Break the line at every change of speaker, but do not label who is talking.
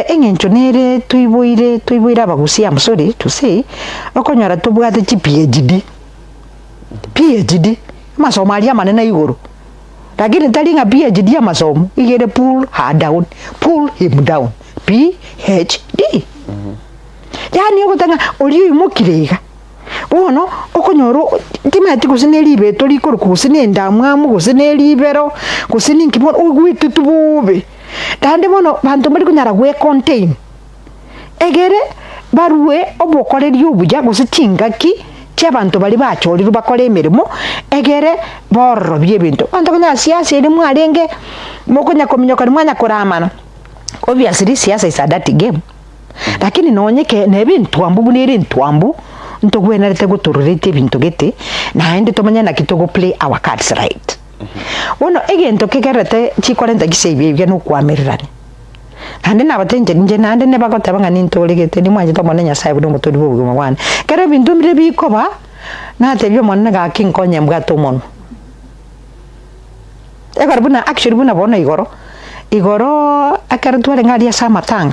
engencho nere tuiboire abagusia, I'm sorry to say, okonyora tubwate chi PhD masomo aria manene iguru, lakini talinga PhD ya masomo igere pull him down PhD. Yani okotanga oli imukirega bono okonyoro timati kusine libe toli kuru kusine ndamwamu kusine libero kusine nkibona ugwite tubube dande bono bantu bali kunyara gwe contain egere baruwe obokoreri obuja gusitingaki cy'abantu bali bacyorira bakore emirimo egere borro by'ebintu bantu kunya siasa iri mwarenge mokunya kominyoka mwanya kuramana obviously siasa is a dirty game, lakini nonyeke nebintu ambu buniri ntwambu ntogwenerete gutururite ibintu gete na ende tomanya na kitogo play our cards right. Wono egento kegerete chikorenta gisebye no kwamerirane hande nabatenje nje nande ne bagotabanga nintolegete ni mwanje tomone nyasaye budo mutodi bubuguma wane kero bintu mire bikoba na tebyo monna ga kinkonye mbwato mono egarbuna actually buna bona igoro akarutwale ngari ya samatanga